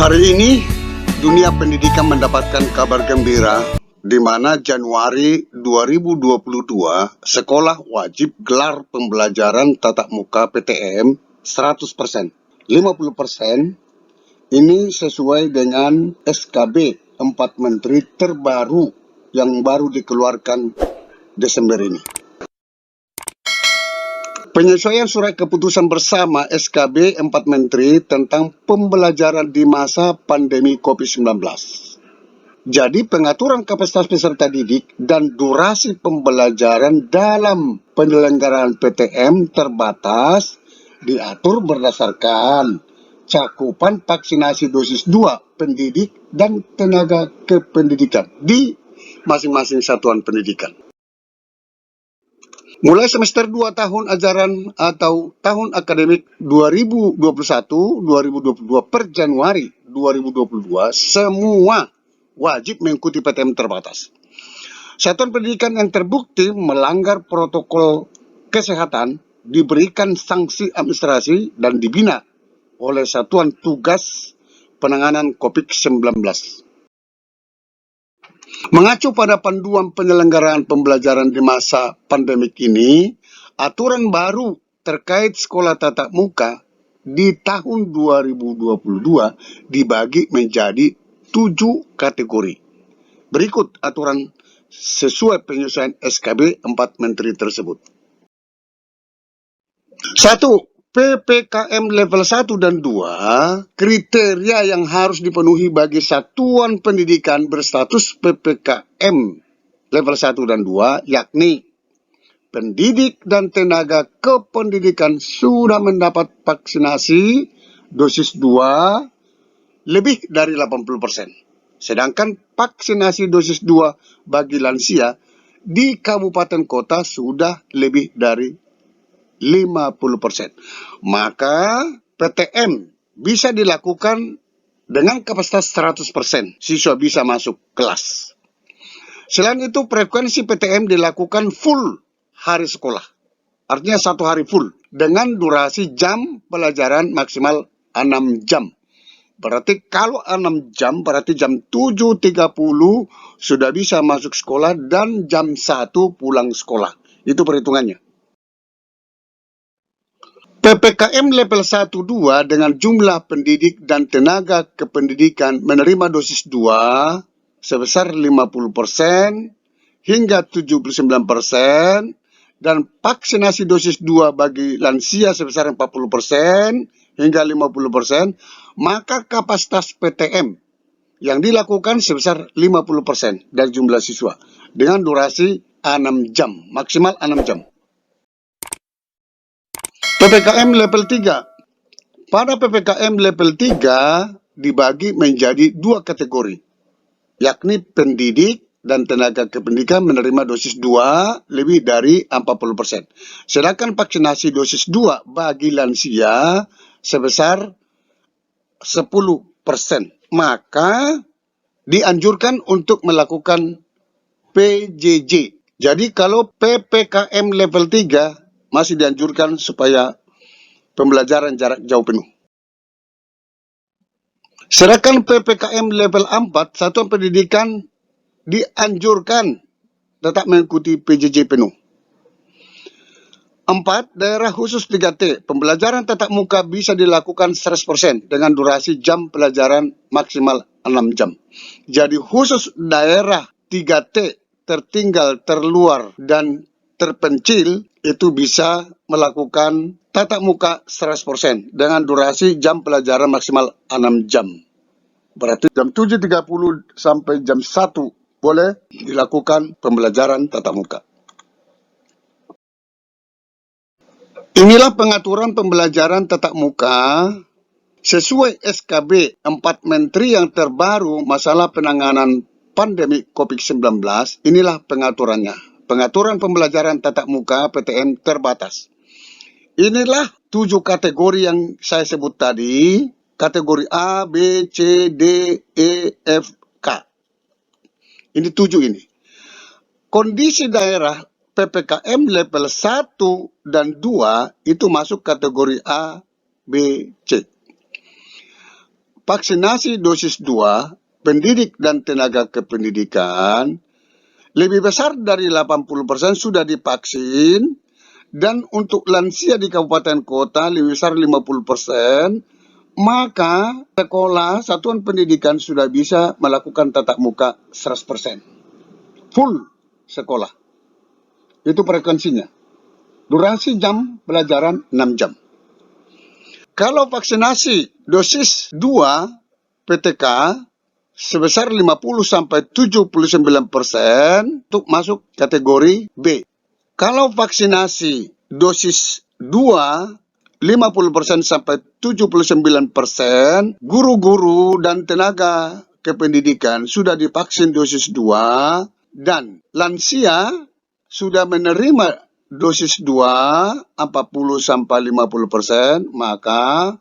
Hari ini, dunia pendidikan mendapatkan kabar gembira di mana Januari 2022 sekolah wajib gelar pembelajaran tatap muka PTM 100%. 50% ini sesuai dengan SKB 4 Menteri terbaru yang baru dikeluarkan Desember ini. Penyesuaian surat keputusan bersama SKB 4 Menteri tentang pembelajaran di masa pandemi COVID-19. Jadi pengaturan kapasitas peserta didik dan durasi pembelajaran dalam penyelenggaraan PTM terbatas diatur berdasarkan cakupan vaksinasi dosis 2 pendidik dan tenaga kependidikan di masing-masing satuan pendidikan. Mulai semester 2 tahun ajaran atau tahun akademik 2021-2022 per Januari 2022, semua wajib mengikuti PTM terbatas. Satuan pendidikan yang terbukti melanggar protokol kesehatan diberikan sanksi administrasi dan dibina oleh Satuan Tugas Penanganan COVID-19. Mengacu pada panduan penyelenggaraan pembelajaran di masa pandemik ini, aturan baru terkait sekolah tatap muka di tahun 2022 dibagi menjadi 7 kategori. Berikut aturan sesuai penyesuaian SKB 4 Menteri tersebut. 1. PPKM level 1 dan 2, kriteria yang harus dipenuhi bagi satuan pendidikan berstatus PPKM level 1 dan 2, yakni pendidik dan tenaga kependidikan sudah mendapat vaksinasi dosis 2 lebih dari 80%. Sedangkan vaksinasi dosis 2 bagi lansia di kabupaten kota sudah lebih dari 50%. Maka PTM bisa dilakukan dengan kapasitas 100%. Siswa bisa masuk kelas. Selain itu, frekuensi PTM dilakukan full hari sekolah. Artinya 1 hari full. Dengan durasi jam pelajaran maksimal 6 jam. Berarti kalau 6 jam, berarti jam 7.30 sudah bisa masuk sekolah dan jam 1 pulang sekolah. Itu perhitungannya. PPKM level 1-2 dengan jumlah pendidik dan tenaga kependidikan menerima dosis 2 sebesar 50% hingga 79% dan vaksinasi dosis 2 bagi lansia sebesar 40% hingga 50%, maka kapasitas PTM yang dilakukan sebesar 50% dari jumlah siswa dengan durasi 6 jam, maksimal 6 jam. PPKM level 3. Pada PPKM level 3 dibagi menjadi 2 kategori, yakni pendidik dan tenaga kependidikan menerima dosis 2 lebih dari 40%. Sedangkan vaksinasi dosis 2 bagi lansia sebesar 10%. Maka dianjurkan untuk melakukan PJJ. Jadi kalau PPKM level 3 masih dianjurkan supaya pembelajaran jarak jauh penuh. Sedangkan PPKM level 4, satuan pendidikan dianjurkan tetap mengikuti PJJ penuh. 4. Daerah khusus 3T, pembelajaran tatap muka bisa dilakukan 100% dengan durasi jam pelajaran maksimal 6 jam. Jadi khusus daerah 3T, tertinggal, terluar, dan terpencil, itu bisa melakukan tatap muka 100% dengan durasi jam pelajaran maksimal 6 jam. Berarti jam 7.30 sampai jam 1 boleh dilakukan pembelajaran tatap muka. Inilah pengaturan pembelajaran tatap muka sesuai SKB 4 Menteri yang terbaru masalah penanganan pandemi COVID-19. Inilah pengaturannya. Pengaturan pembelajaran tatap muka PTM terbatas. Inilah 7 kategori yang saya sebut tadi. Kategori A, B, C, D, E, F, K. Ini 7 ini. Kondisi daerah PPKM level 1 dan 2 itu masuk kategori A, B, C. vaksinasi dosis 2, pendidik dan tenaga kependidikan, lebih besar dari 80% sudah divaksin, dan untuk lansia di kabupaten kota lebih besar 50%, maka sekolah satuan pendidikan sudah bisa melakukan tatap muka 100%. Full sekolah. Itu frekuensinya. Durasi jam pelajaran 6 jam. Kalau vaksinasi dosis 2 PTK sebesar 50-79% untuk masuk kategori B. Kalau vaksinasi dosis 2 50% sampai 79%, guru-guru dan tenaga kependidikan sudah divaksin dosis 2 dan lansia sudah menerima dosis 2 40-50%, maka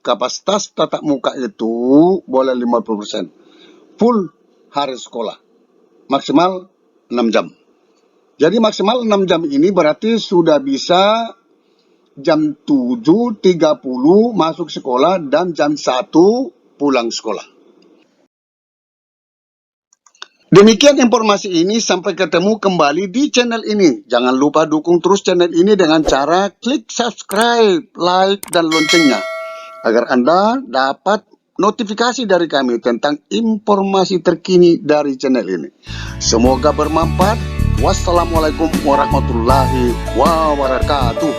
kapasitas tatap muka itu boleh 50%. Full hari sekolah. Maksimal 6 jam. Jadi maksimal 6 jam ini berarti sudah bisa jam 7.30 masuk sekolah dan jam 1 pulang sekolah. Demikian informasi ini, sampai ketemu kembali di channel ini. Jangan lupa dukung terus channel ini dengan cara klik subscribe, like, dan loncengnya, agar Anda dapat notifikasi dari kami tentang informasi terkini dari channel ini. Semoga bermanfaat. Wassalamualaikum warahmatullahi wabarakatuh.